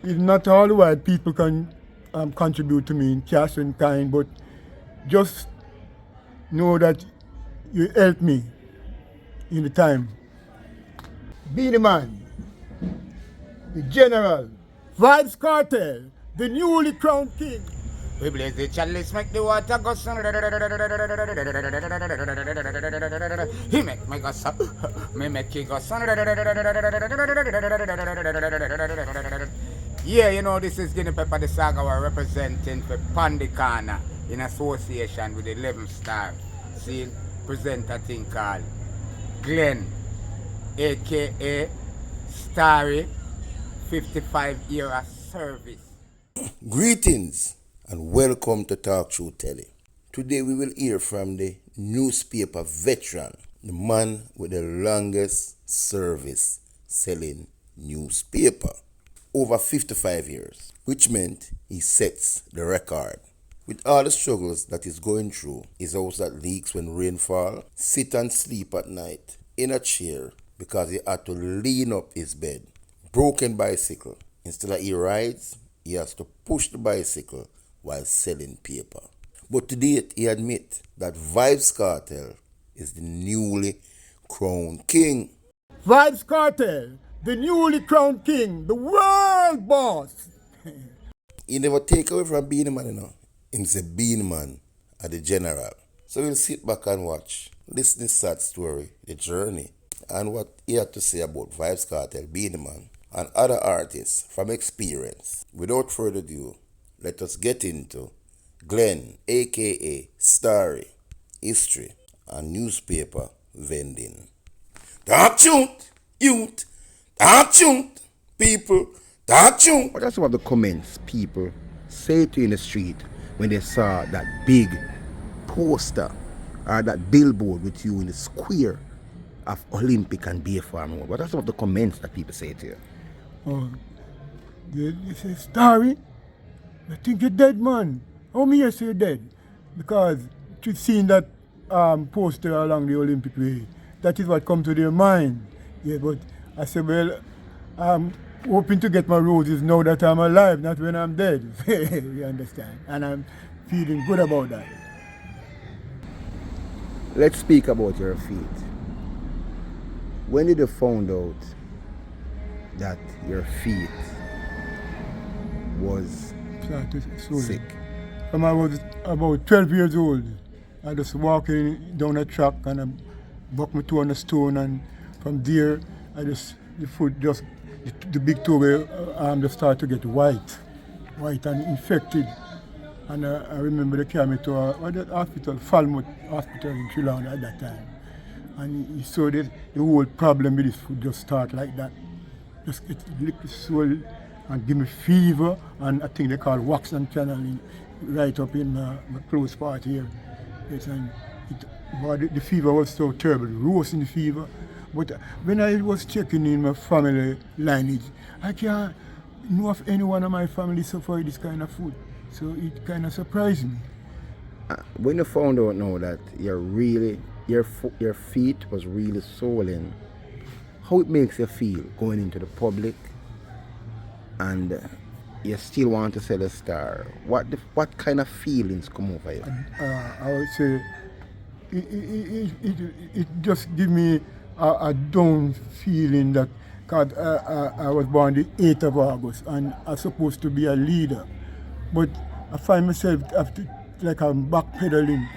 It's not all the white people can contribute to me in cash and kind, but just know that you help me in the time. Be the man, the general, Vibes Cartel, the newly crowned king. We blaze the chalice, make the water go sun. He make go sun. Me make he go sun. Yeah, you know, this is Guinea Pepper the Saga we're representing for Pandikana in association with the 11 Star. See, present a thing called Glen, aka Starry 55-year service. Greetings and welcome to Talk Show Telly. Today we will hear from the newspaper veteran, the man with the longest service selling newspaper, over 55 years, which meant he sets the record. With all the struggles that he's going through, his house that leaks when rain fall, sit and sleep at night in a chair because he had to lean up his bed, broken bicycle. Instead of he rides, he has to push the bicycle while selling paper. But to date, he admits that Vibes Cartel is the newly crowned king. Vibes Cartel, the newly crowned king, the world boss. He never take away from being a man, you know. He's a being man at the general. So we'll sit back and watch, listen to his sad story, the journey, and what he had to say about Vibes Cartel, being a man, and other artists from experience. Without further ado, let us get into Glen, aka Starry, history and newspaper vending. Talk youth, talk people, talk. What are some of the comments people say to you in the street when they saw that big poster or that billboard with you in the square of Olympic and Bay Farm? What are some of the comments that people say to you? Oh, they say, Starry, I think you're dead, man. How me you say you're dead? Because to seeing that poster along the Olympic way, that is what comes to their mind. Yeah, but I said, well, I'm hoping to get my roses now that I'm alive, not when I'm dead. You understand? And I'm feeling good about that. Let's speak about your feet. When did you find out that your feet was sick? When I was about 12 years old, I just walking down a track and I bucked my toe on a stone, and from there, the foot just, the big toe just started to get white and infected. And I remember they carried me to a hospital, Falmouth Hospital in Sri Lanka at that time. And he saw that the whole problem with this foot just start like that. Just get liquid swell and give me fever, and I think they call wax and channeling right up in my close part here. Yes, and the fever was so terrible, rose in the fever. But when I was checking in my family lineage, I can't know if anyone of my family suffered this kind of food. So it kind of surprised me. When you found out now that your feet was really swollen, how it makes you feel going into the public and you still want to sell a star? What kind of feelings come over you? I would say it just give me a down feeling that because I was born the 8th of August and I'm supposed to be a leader. But I find myself after, like I'm backpedaling,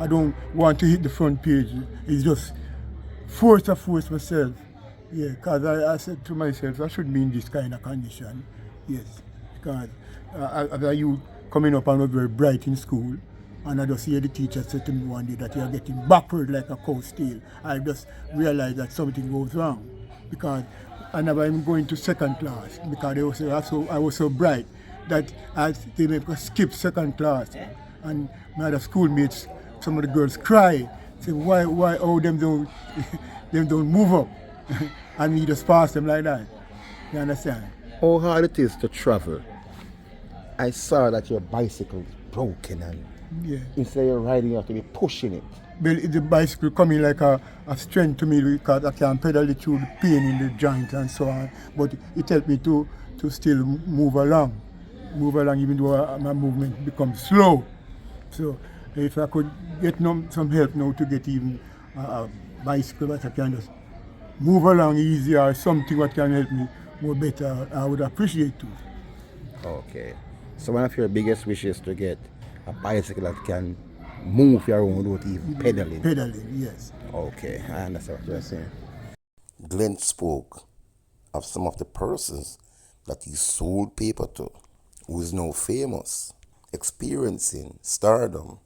I don't want to hit the front page. It's just force myself. Yeah, because I said to myself, I should be in this kind of condition. Yes, because as a youth coming up, I was very bright in school. And I just hear the teacher say to me one day that you're getting backward like a cow's tail. I just realized that something goes wrong. Because I never even going to second class because they was I was so bright that they make us skip second class. And my other schoolmates, some of the girls cry, say why them don't them don't move up. And we just pass them like that. You understand? How hard it is to travel. I saw that your bicycle is broken and Yeah. Instead of riding, you have to be pushing it. But the bicycle coming like a strength to me because I can pedal it through the pain in the joint and so on. But it helped me to still move along even though my movement becomes slow. So if I could get some help now to get even a bicycle that I can just move along easier or something that can help me more better, I would appreciate too. Okay. So one of your biggest wishes to get a bicycle that can move your own without even pedaling. Pedaling, yes. Okay, I understand what you're saying. Glen spoke of some of the persons that he sold paper to, who is now famous, experiencing stardom,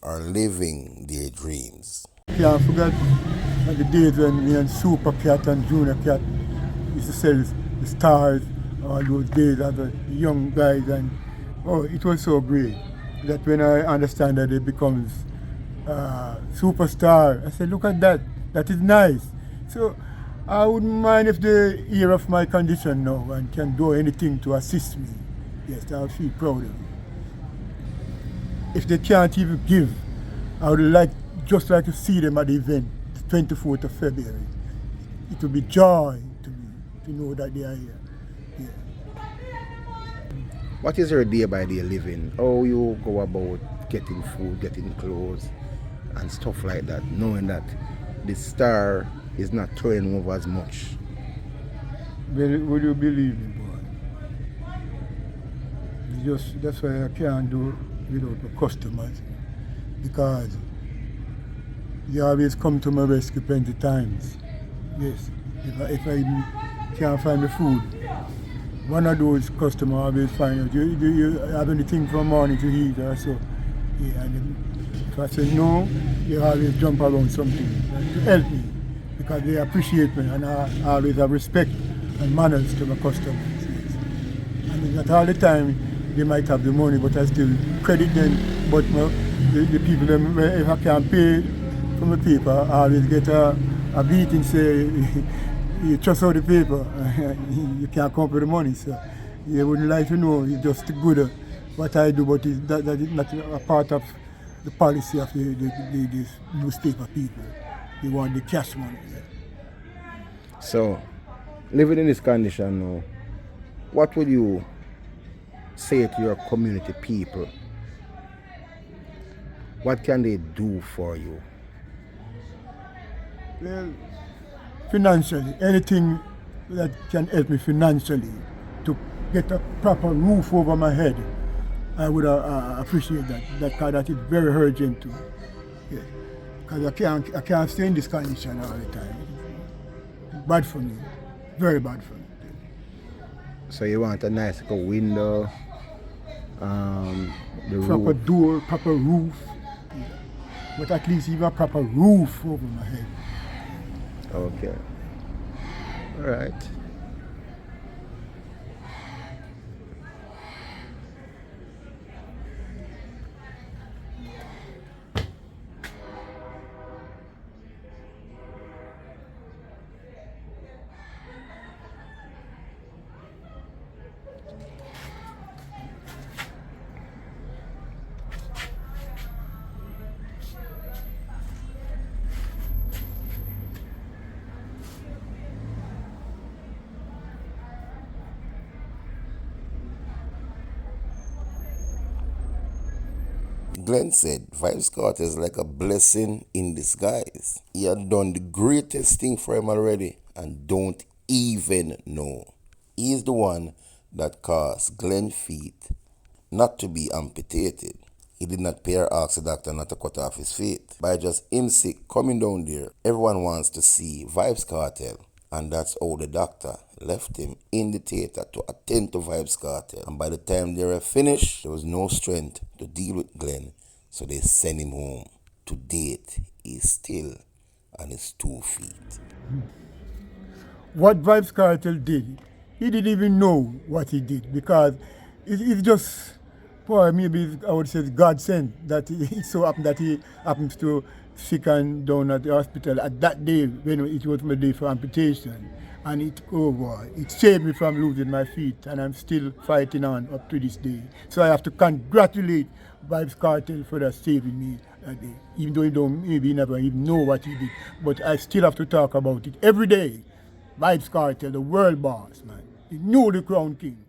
or living their dreams. Can't forget the days when me and Super Cat and Junior Cat used to sell the stars, all those days as the young guys, and it was so great that when I understand that it becomes superstar, I said, look at that, that is nice. So I wouldn't mind if they hear of my condition now and can do anything to assist me. Yes, I'll feel proud of it. If they can't even give, I would just like to see them at the event, the 24th of February. It will be joy to me to know that they are here. Yeah. What is your day by day living? How you go about getting food, getting clothes, and stuff like that, knowing that the star is not turning over as much? Well, would you believe me, boy? That's why I can't do without the customers, because they always come to my rescue plenty times. Yes, if I can't find the food, one of those customers always find out, do you have anything from morning to eat or so? Yeah, and if I say no, they always jump around something to help me, because they appreciate me and I always have respect and manners to my customers. Yes. I mean, not all the time they might have the money, but I still credit them. But the people, if I can't pay from the paper, I always get a beating, say, you trust out the paper, you can't come up with the money. So you wouldn't like to know, it's just good what I do, but that is not a part of the policy of the newspaper people. They want the cash money. Yeah. So, living in this condition now, what would you say to your community people? What can they do for you? Well, financially, anything that can help me financially to get a proper roof over my head, I would appreciate that. That is very urgent too. Yeah. Because I can't stay in this condition all the time. It's bad for me, very bad for me. So you want a nice little window, the Proper roof. door, proper roof. Yeah. But at least even a proper roof over my head. Okay. All right. Glen said Vybz Kartel is like a blessing in disguise. He had done the greatest thing for him already and don't even know. He is the one that caused Glen's feet not to be amputated. He did not pay or ask the doctor not to cut off his feet. By just him sick coming down there, everyone wants to see Vybz Kartel. And that's how the doctor left him in the theater to attend to Vybz Kartel. And by the time they were finished, there was no strength to deal with Glen, so they sent him home. To date, he's still on his 2 feet. What Vybz Kartel did, he didn't even know what he did, because it's just, boy, maybe I would say God sent that it so happened that he happens to sick and down at the hospital at that day when it was my day for amputation. And it saved me from losing my feet, and I'm still fighting on up to this day. So I have to congratulate Vybz Kartel for that saving me that day. Even though he don't maybe never even know what he did, but I still have to talk about it every day. Vybz Kartel, the world boss, man. He knew the crown king.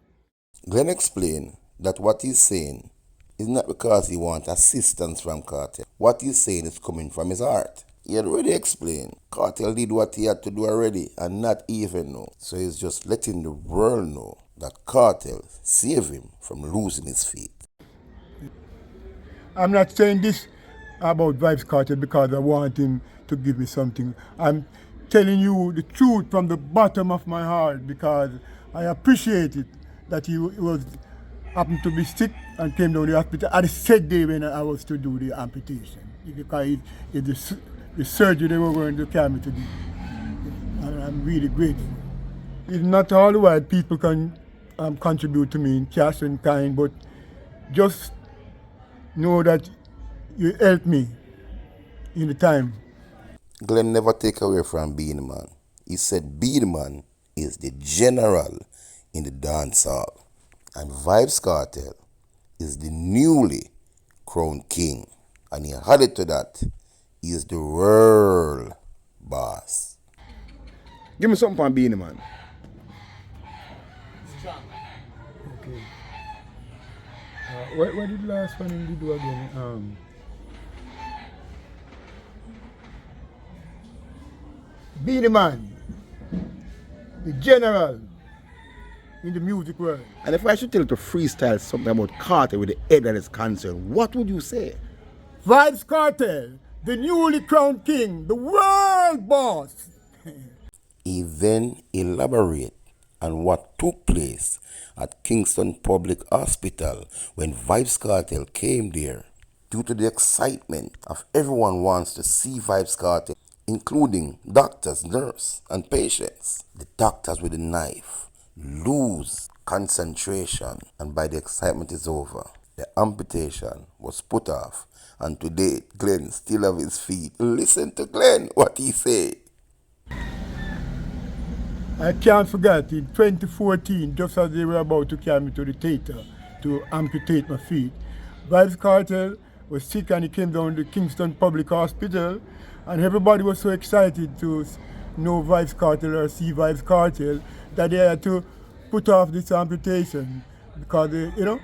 Glen explained that what he's saying is not because he wants assistance from Cartel. What he's saying is coming from his heart. He had already explained. Cartel did what he had to do already and not even know. So he's just letting the world know that Cartel saved him from losing his feet. I'm not saying this about Vybz Kartel because I want him to give me something. I'm telling you the truth from the bottom of my heart because I appreciate it that he was happened to be sick and came down to the hospital at the said day when I was to do the amputation. Because it's the surgery they were going to carry me to do. And I'm really grateful. It's not all the while people can contribute to me in cash and kind, but just know that you helped me in the time. Glen never take away from being a man. He said being a man is the general in the dance hall. And Vybz Kartel is the newly crowned king. And he added to that, he is the world boss. Give me something on being a man. Okay. What did the last one you do again? Be the man, the general in the music world. And if I should tell you to freestyle something about Cartel with the head that is concerned, what would you say? Vybz Kartel, the newly crowned king, the world boss. He then elaborated on what took place at Kingston Public Hospital when Vybz Kartel came there. Due to the excitement of everyone wants to see Vybz Kartel, including doctors, nurses, and patients. The doctors with the knife lose concentration, and by the excitement is over, the amputation was put off, and today Glen still have his feet. Listen to Glen, what he say. I can't forget in 2014, just as they were about to carry me to the theater to amputate my feet, Vybz Kartel was sick and he came down to Kingston Public Hospital, and everybody was so excited to know Vybz Kartel or see Vybz Kartel that they had to put off this amputation because it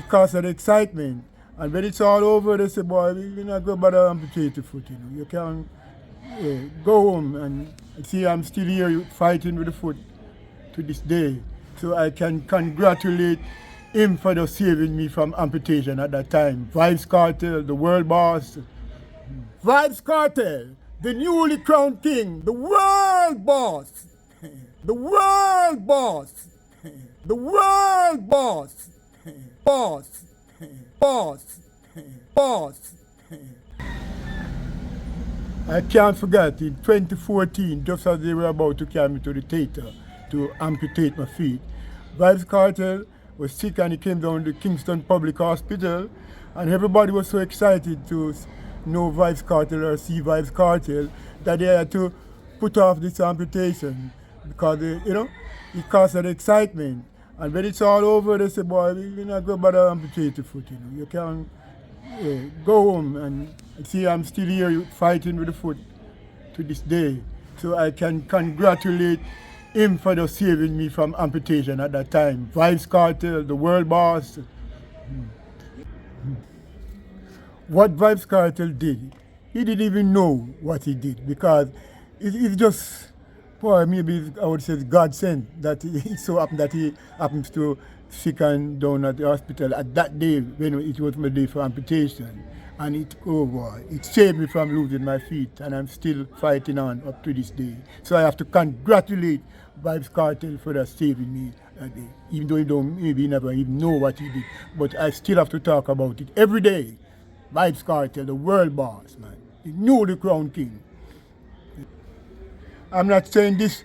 caused an excitement. And when it's all over, they say, boy, you're not going to amputate your foot, You can go home and see I'm still here fighting with the foot to this day. So I can congratulate him for just saving me from amputation at that time. Vybz Kartel, the world boss. Vybz Kartel, the newly crowned king, the world boss. The world boss. The world boss. Boss. Boss. Boss. I can't forget in 2014, just as they were about to carry me to the theater to amputate my feet, Vybz Kartel was sick and he came down to Kingston Public Hospital, and everybody was so excited to know Vybz Kartel or see Vybz Kartel that they had to put off this amputation because it caused an excitement. And when it's all over, they say, boy, you're not going to amputate your foot, You can go home and see I'm still here fighting with the foot to this day. So I can congratulate him for just saving me from amputation at that time. Vybz Kartel, the world boss. What Vybz Kartel did, he didn't even know what he did because it's just, boy, maybe I would say it's God sent that it so happened that he happens to sick and down at the hospital at that day when it was my day for amputation. And it saved me from losing my feet, and I'm still fighting on up to this day. So I have to congratulate Vybz Kartel for that saving me that day. Even though he don't maybe never even know what he did, but I still have to talk about it every day. Vybz Kartel, the world boss, man. He knew the crown king. I'm not saying this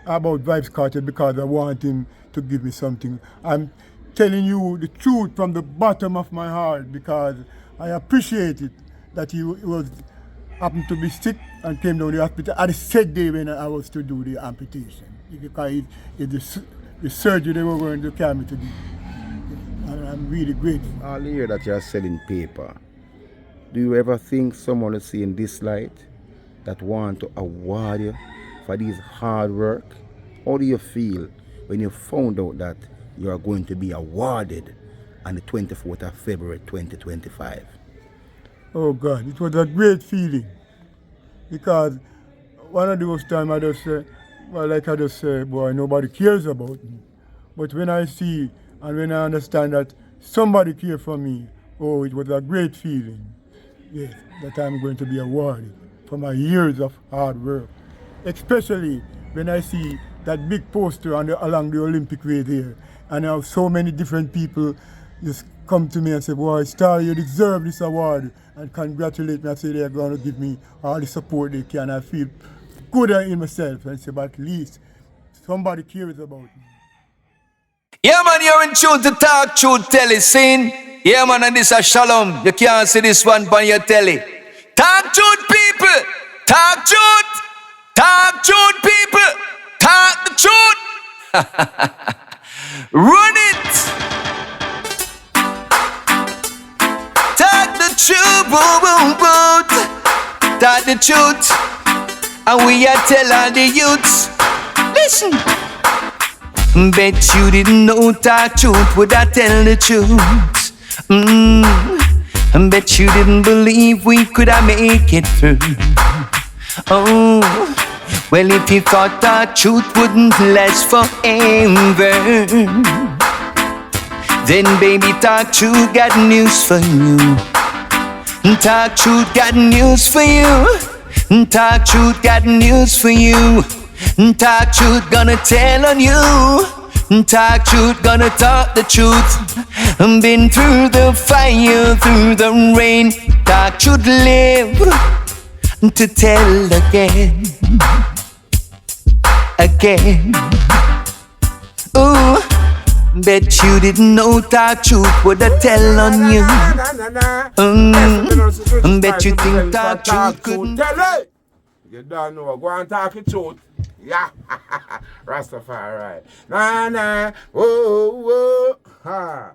about Vybz Kartel because I want him to give me something. I'm telling you the truth from the bottom of my heart because I appreciate it that he was happened to be sick and came down to the hospital at the said day when I was to do the amputation. Because the surgery they were going to carry me to do. And I'm really grateful. All the year that you're selling paper, do you ever think someone is seeing this light that want to award you for this hard work? How do you feel when you found out that you are going to be awarded on the 24th of February 2025? Oh God, it was a great feeling. Because one of those times I just say, boy, nobody cares about me. But when I see and when I understand that somebody cares for me, oh, it was a great feeling. Yes, that I'm going to be awarded for my years of hard work. Especially when I see that big poster along the Olympic way there, and now so many different people just come to me and say, boy, Star, you deserve this award, and congratulate me and say they're going to give me all the support they can. I feel good in myself and say, but at least somebody cares about me. Yeah, man, you're in tune to Talk Truth Telly scene. Yeah, man, and this a Shalom. You can't see this one on your telly. Talk Truth, people. Talk Truth. Talk Truth, people. Talk the truth. Run it. Talk the truth. Talk the truth. And we are tell all the youths. Listen. Bet you didn't know Talk Truth, would I tell the truth? Bet you didn't believe we could have make it through. Oh, well if you thought Talk Truth wouldn't last forever, then baby Talk Truth got news for you. Talk Truth got news for you. Talk Truth got news for you. Talk Truth gonna tell on you. Talk Truth gonna talk the truth. Been through the fire, through the rain. Talk Truth live to tell again. Again. Ooh, bet you didn't know Talk Truth would I tell on you. Bet you think Talk Truth couldn't. You don't know, go and talk it truth. Yeah, Rastafari. Nah, nah, whoa, whoa, ha.